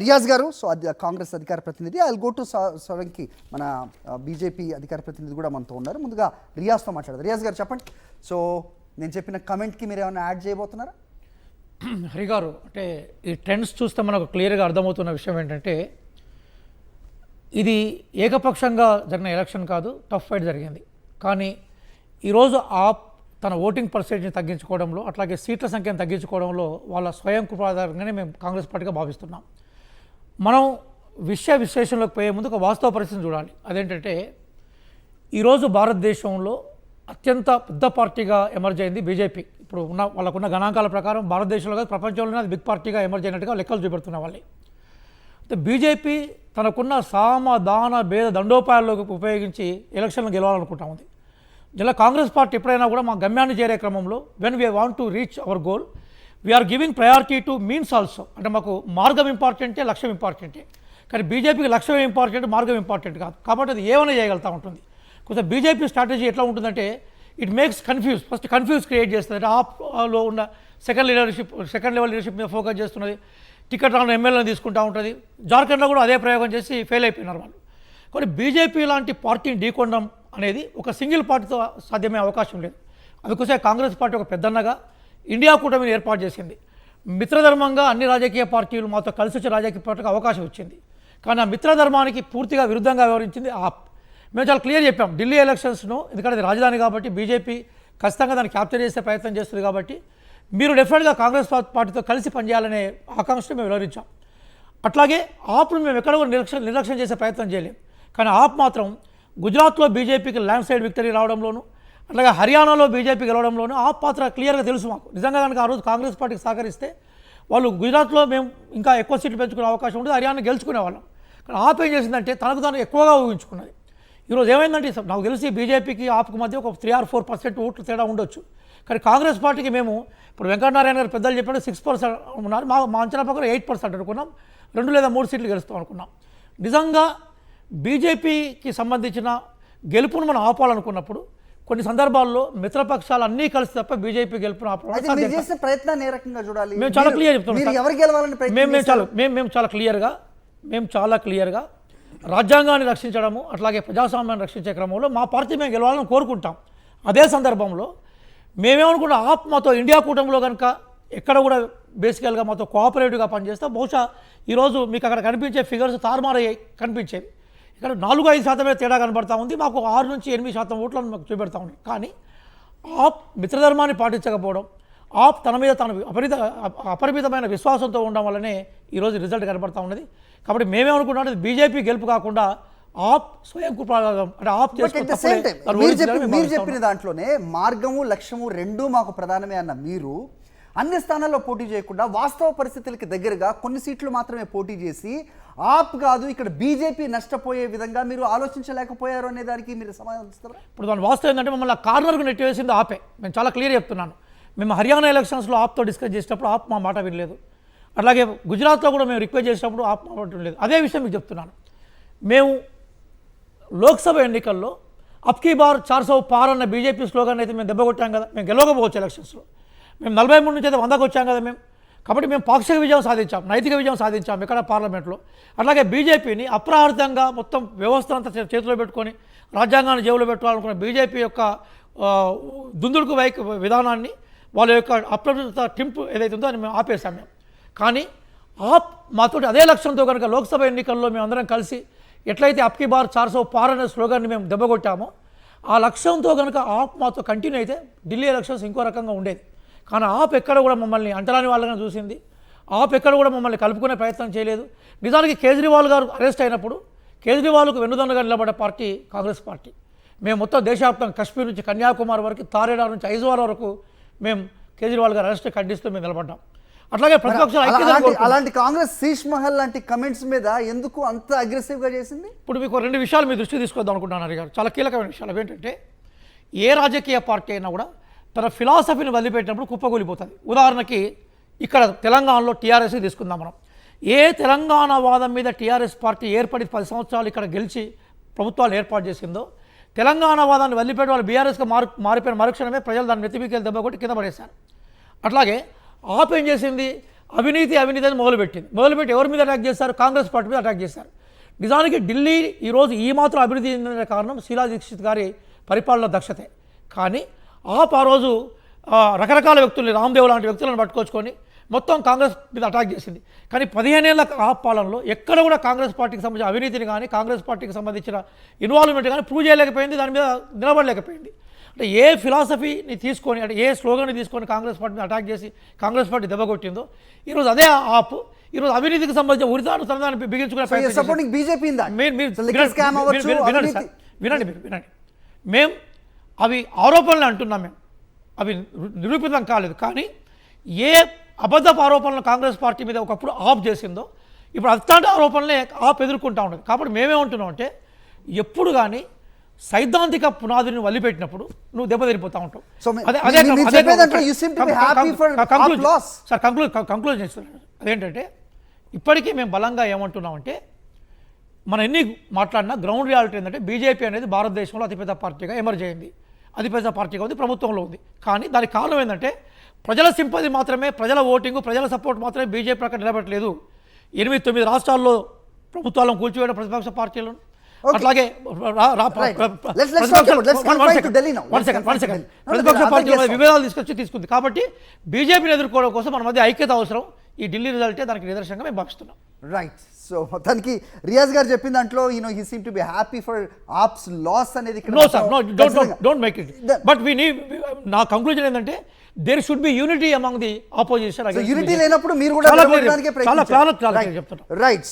రియాజ్ గారు, సో అది కాంగ్రెస్ అధికార ప్రతినిధి. ఐ విల్ గో టు సవంకి, మన బీజేపీ అధికార ప్రతినిధి కూడా మనతో ఉన్నారు. ముందుగా రియాజ్తో మాట్లాడదు. రియాజ్ గారు చెప్పండి. సో నేను చెప్పిన కమెంట్కి మీరు ఏమైనా యాడ్ చేయబోతున్నారా? హరి గారు, అంటే ఈ ట్రెండ్స్ చూస్తే మనకు క్లియర్గా అర్థమవుతున్న విషయం ఏంటంటే, ఇది ఏకపక్షంగా జరిగిన ఎలక్షన్ కాదు, టఫ్ ఫైట్ జరిగింది. కానీ ఈరోజు ఆప్ తన ఓటింగ్ పర్సెంటేజ్ని తగ్గించుకోవడంలో, అట్లాగే సీట్ల సంఖ్యను తగ్గించుకోవడంలో వాళ్ళ స్వయం కృపాధారంగానే మేము కాంగ్రెస్ పార్టీగా భావిస్తున్నాం. మనం విషయ విశ్లేషణలోకి పోయే ముందు ఒక వాస్తవ పరిస్థితిని చూడాలి. అదేంటంటే, ఈరోజు భారతదేశంలో అత్యంత పెద్ద పార్టీగా ఎమర్జ్ అయింది బీజేపీ. ఇప్పుడు ఉన్న వాళ్ళకున్న గణాంకాల ప్రకారం భారతదేశంలో కాదు, ప్రపంచంలోనే అది బిగ్ పార్టీగా ఎమర్జ్ అయినట్టుగా లెక్కలు చూపెడుతున్న వాళ్ళే. అయితే బీజేపీ తనకున్న సామ దాన భేద దండోపాయాల్లోకి ఉపయోగించి ఎలక్షన్లు గెలవాలనుకుంటా ఉంది. ఇలా కాంగ్రెస్ పార్టీ ఎప్పుడైనా కూడా మా గమ్యాన్ని చేరే క్రమంలో when we want to reach our goal, we are giving priority to means also. అంటే మాకు మార్గం ఇంపార్టెంటే, లక్ష్యం ఇంపార్టెంటే. కానీ బీజేపీకి లక్ష్యం ఇంపార్టెంట్, మార్గం ఇంపార్టెంట్ కాదు. కాబట్టి అది ఏమైనా చేయగలుగుతూ ఉంటుంది. కొంచెం బీజేపీ స్ట్రాటజీ ఎట్లా ఉంటుందంటే, it makes confuse. First confuse create చేస్తుంది. అంటే ఆప్లో ఉన్న సెకండ్ లెవెల్ లీడర్షిప్ మీద ఫోకస్ చేస్తున్నది. టికెట్ రాను ఎమ్మెల్యేలను తీసుకుంటూ ఉంటుంది. జార్ఖండ్లో కూడా అదే ప్రయోగం చేసి ఫెయిల్ అయిపోయినారు వాళ్ళు. కానీ బీజేపీ లాంటి పార్టీని ఢీకొనడం అనేది ఒక సింగిల్ పార్టీతో సాధ్యమయ్యే అవకాశం లేదు. అందుకోసమే కాంగ్రెస్ పార్టీ ఒక పెద్దన్నగా ఇండియా కూటమిని ఏర్పాటు చేసింది. మిత్రధర్మంగా అన్ని రాజకీయ పార్టీలు మాతో కలిసి వచ్చే రాజకీయ పార్టీకి అవకాశం ఇచ్చింది. కానీ ఆ మిత్రధర్మానికి పూర్తిగా విరుద్ధంగా వ్యవహరించింది ఆప్. మేము చాలా క్లియర్ చెప్పాం, ఢిల్లీ ఎలక్షన్స్ను, ఎందుకంటే అది రాజధాని కాబట్టి బీజేపీ ఖచ్చితంగా దాన్ని క్యాప్చర్ చేసే ప్రయత్నం చేస్తుంది. కాబట్టి మీరు డెఫినెట్గా కాంగ్రెస్ పార్టీతో కలిసి పనిచేయాలనే ఆకాంక్షను మేము వివరించాం. అట్లాగే ఆప్ను మేము ఎక్కడ కూడా నిర్లక్ష్యం చేసే ప్రయత్నం చేయలేం. కానీ ఆప్ మాత్రం గుజరాత్లో బీజేపీకి ల్యాండ్ స్లైడ్ విక్టరీ రావడంలోనూ, అట్లాగే హర్యానాలో బీజేపీ గెలవడంలోనూ ఆప్ పాత్ర క్లియర్గా తెలుసు మాకు. నిజంగా కనుక ఆ రోజు కాంగ్రెస్ పార్టీకి సహకరిస్తే వాళ్ళు గుజరాత్లో మేము ఇంకా ఎక్కువ సీట్లు పెంచుకునే అవకాశం ఉంటుంది, హర్యానా గెలుచుకునే వాళ్ళం. కానీ ఆప్ ఏం చేసిందంటే తనకు తాను ఎక్కువగా ఊహించుకున్నది. ఈరోజు ఏమైందంటే, నాకు తెలిసి బీజేపీకి ఆప్కి మధ్య ఒక 3 or 4% ఓట్లు తేడా ఉండొచ్చు. కానీ కాంగ్రెస్ పార్టీకి మేము ఇప్పుడు వెంకటనారాయణ గారు పెద్దలు చెప్పాడు 6% ఉన్నారు. మా అంచనా ప్రకారం 8% అనుకున్నాం. 2 లేదా 3 సీట్లు గెలుస్తాం అనుకున్నాం. నిజంగా బీజేపీకి సంబంధించిన గెలుపును మనం ఆపాలనుకున్నప్పుడు కొన్ని సందర్భాల్లో మిత్రపక్షాలు అన్నీ కలిసి తప్ప బీజేపీ గెలుపును ఆపాలి. మేము చాలా క్లియర్ చెప్తున్నాం. మేము చాలా క్లియర్గా రాజ్యాంగాన్ని రక్షించడము, అట్లాగే ప్రజాస్వామ్యాన్ని రక్షించే క్రమంలో మా పార్టీ మేము గెలవాలని కోరుకుంటాం. అదే సందర్భంలో మేమేమనుకున్న ఆప్ మాతో ఇండియా కూటమిలో కనుక ఎక్కడ కూడా బేసికల్గా మాతో కోఆపరేటివ్గా పనిచేస్తే బహుశా ఈరోజు మీకు అక్కడ కనిపించే ఫిగర్స్ తారుమారయ్యి కనిపించేవి. ఇక్కడ 4-5% తేడా కనబడతా ఉంది. మాకు 6 నుంచి 8% ఓట్లను మాకు చూపెడతా ఉంది. కానీ ఆప్ మిత్రధర్మాన్ని పాటించకపోవడం, ఆప్ తన మీద తన అపరిమితమైన విశ్వాసంతో ఉండడం వల్లనే ఈరోజు రిజల్ట్ కనబడతా ఉన్నది. కాబట్టి మేమేమనుకున్నాం, బీజేపీ గెలుపు కాకుండా ఆప్ స్వయం కృపాగం, అంటే ఆప్ మీరు చెప్పిన దాంట్లోనే మార్గము లక్ష్యము రెండూ మాకు ప్రధానమే అన్న మీరు అన్ని స్థానాల్లో పోటీ చేయకుండా వాస్తవ పరిస్థితులకి దగ్గరగా కొన్ని సీట్లు మాత్రమే పోటీ చేసి ఆప్ కాదు ఇక్కడ బీజేపీ నష్టపోయే విధంగా మీరు ఆలోచించలేకపోయారు అనే దానికి మీరు సమాధానం ఇస్తారా? ఇప్పుడు దాని వాస్తవం ఏంటంటే, మమ్మల్ని కార్నర్కు నెట్టివేసింది ఆపే. మేము చాలా క్లియర్ చెప్తున్నాను. మేము హర్యానా ఎలక్షన్స్లో ఆప్తో డిస్కస్ చేసేటప్పుడు ఆప్ మా మాట వినలేదు. అట్లాగే గుజరాత్లో కూడా మేము రిక్వెస్ట్ చేసినప్పుడు ఆప్ మా మాట వినలేదు. అదే విషయం మీకు చెప్తున్నాను. మేము లోక్సభ ఎన్నికల్లో అబ్కీ బార్ 400 పార్ అన్న బీజేపీ స్లోగన్ అయితే మేము దెబ్బ కొట్టాం కదా. మేము గెలవకపోవచ్చు ఎలక్షన్స్లో. మేము 43 నుంచి అయితే 100కు వచ్చాం కదా మేము. కాబట్టి మేము పాక్షిక విజయం సాధించాం, నైతిక విజయం సాధించాం ఇక్కడ పార్లమెంట్లో. అట్లాగే బీజేపీని అప్రహారితంగా మొత్తం వ్యవస్థ అంతా చేతిలో పెట్టుకొని రాజ్యాంగాన్ని జేబులో పెట్టుకోవాలనుకున్న బీజేపీ యొక్క దుందుడుకు విధానాన్ని, వాళ్ళ యొక్క అప్రమత్త టింపు ఏదైతే ఉందో అని మేము ఆపేసాం మేము. కానీ ఆప్ మాతోటి అదే లక్ష్యంతో కనుక లోక్సభ ఎన్నికల్లో మేము అందరం కలిసి ఎట్లయితే అబ్కీ బార్ 400 పార్ అనే స్లోగాన్ని మేము దెబ్బకొట్టామో, ఆ లక్ష్యంతో కనుక ఆప్ మాతో కంటిన్యూ అయితే ఢిల్లీ ఎలక్షన్స్ ఇంకో రకంగా ఉండేది. కానీ ఆప్ ఎక్కడ కూడా మమ్మల్ని అంటరాని వాళ్ళగా చూసింది. ఆప్ ఎక్కడ కూడా మమ్మల్ని కలుపుకునే ప్రయత్నం చేయలేదు. నిజానికి కేజ్రీవాల్ గారు అరెస్ట్ అయినప్పుడు కేజ్రీవాల్కు వెన్నుదన్నుగా నిలబడే పార్టీ కాంగ్రెస్ పార్టీ. మేము మొత్తం దేశవ్యాప్తంగా కశ్మీర్ నుంచి కన్యాకుమారి వరకు, తారేడార్ నుంచి ఐజ్వాల్ వరకు మేము కేజ్రీవాల్ గారు అరెస్ట్ ఖండిస్తూ మేము నిలబడ్డాం. అట్లాగే ప్రతిపక్షాలు అలాంటి కాంగ్రెస్ శీష్ మహల్ లాంటి కమెంట్స్ మీద ఎందుకు అంత అగ్రెసివ్గా చేసింది? ఇప్పుడు మీకు 2 విషయాలు మీ దృష్టికి తీసుకొద్దాం అనుకుంటున్నాను హరి గారు. చాలా కీలకమైన విషయాలు ఏంటంటే, ఏ రాజకీయ పార్టీ అయినా కూడా తన ఫిలాసఫీని వదిలిపెట్టినప్పుడు కుప్పకూలిపోతుంది. ఉదాహరణకి ఇక్కడ తెలంగాణలో టీఆర్ఎస్కి తీసుకుందాం మనం. ఏ తెలంగాణ వాదం మీద టీఆర్ఎస్ పార్టీ ఏర్పడి 10 సంవత్సరాలు ఇక్కడ గెలిచి ప్రభుత్వాలు ఏర్పాటు చేసిందో, తెలంగాణ వాదాన్ని వదిలిపెట్టి వాళ్ళు బీఆర్ఎస్గా మారిపోయిన మరుక్షణమే ప్రజలు దాన్ని నెత్తిమీకెళ్ళి దెబ్బ కొట్టి కింద పడేశారు. అట్లాగే ఆప్ ఏం చేసింది, అవినీతి అని మొదలుపెట్టి ఎవరి మీద అటాక్ చేస్తారు? కాంగ్రెస్ పార్టీ మీద అటాక్ చేశారు. నిజానికి ఢిల్లీ ఈరోజు ఈ మాత్రం అభివృద్ధి చెందిన కారణం శీలా దీక్షిత్ గారి పరిపాలన దక్షతే. కానీ ఆ రోజు రకరకాల వ్యక్తుల్ని, రామ్దేవ్ లాంటి వ్యక్తులను పట్టుకొచ్చుకొని మొత్తం కాంగ్రెస్ మీద అటాక్ చేసింది. కానీ 15 ఏళ్ల పాలనలో ఎక్కడ కూడా కాంగ్రెస్ పార్టీకి సంబంధించిన అవినీతిని కానీ కాంగ్రెస్ పార్టీకి సంబంధించిన ఇన్వాల్వ్మెంట్ కానీ ప్రూవ్ చేయలేకపోయింది, దాని మీద నిలబడలేకపోయింది. అంటే ఏ ఫిలాసఫీని తీసుకొని, అంటే ఏ స్లోగన్ని తీసుకొని కాంగ్రెస్ పార్టీని అటాక్ చేసి కాంగ్రెస్ పార్టీ దెబ్బకొట్టిందో, ఈరోజు అదే ఆప్ ఈరోజు అవినీతికి సంబంధించిన ఉరితాను తనదాన్ని బిగించుకునే వినండి. మేము అవి ఆరోపణలు అంటున్నాం, అవి నిరూపితం కాలేదు. కానీ ఏ అబద్ధపు ఆరోపణలు కాంగ్రెస్ పార్టీ మీద ఒకప్పుడు ఆప్ చేసిందో ఇప్పుడు అట్లాంటి ఆరోపణలే ఆప్ ఎదుర్కొంటూ ఉండదు. కాబట్టి మేమేమంటున్నాం అంటే, ఎప్పుడు కానీ సైద్ధాంతిక పునాదిని వదిలిపెట్టినప్పుడు నువ్వు దెబ్బతిరిపోతూ ఉంటావు. కంక్లూజన్ ఇస్తున్నాను. అదేంటంటే, ఇప్పటికీ మేము బలంగా ఏమంటున్నామంటే, మనం ఎన్ని మాట్లాడినా గ్రౌండ్ రియాలిటీ ఏంటంటే, బీజేపీ అనేది భారతదేశంలో అతిపెద్ద పార్టీగా ఎమర్జ్ అయింది, అతిపెద్ద పార్టీగా ఉంది, ప్రభుత్వంలో ఉంది. కానీ దానికి కారణం ఏంటంటే, ప్రజల సింపతి మాత్రమే, ప్రజల ఓటింగు, ప్రజల సపోర్ట్ మాత్రమే బీజేపీ ప్రకారం నిలబెట్టలేదు. 8-9 రాష్ట్రాల్లో ప్రభుత్వాలను కూల్చివేయడం ప్రతిపక్ష పార్టీలను, అట్లాగే ప్రతిపక్ష పార్టీల విభేదాలు తీసుకుంది. కాబట్టి బీజేపీని ఎదుర్కోవడం కోసం మన మధ్య ఐక్యత అవసరం. ఈ ఢిల్లీ రిజల్టే దానికి నిదర్శనంగా మేము భావిస్తున్నాం. రైట్. సో మొత్తానికి రియాజ్ గారు చెప్పిన దాంట్లో he seem to be happy for AAP's loss అనేది. No sir, don't make it. But నా కంక్లూజన్ ఏంటంటే, there should be unity among the opposition. Unity లేనప్పుడు మీరు కూడా చాలా చెప్తున్నారు. రైట్.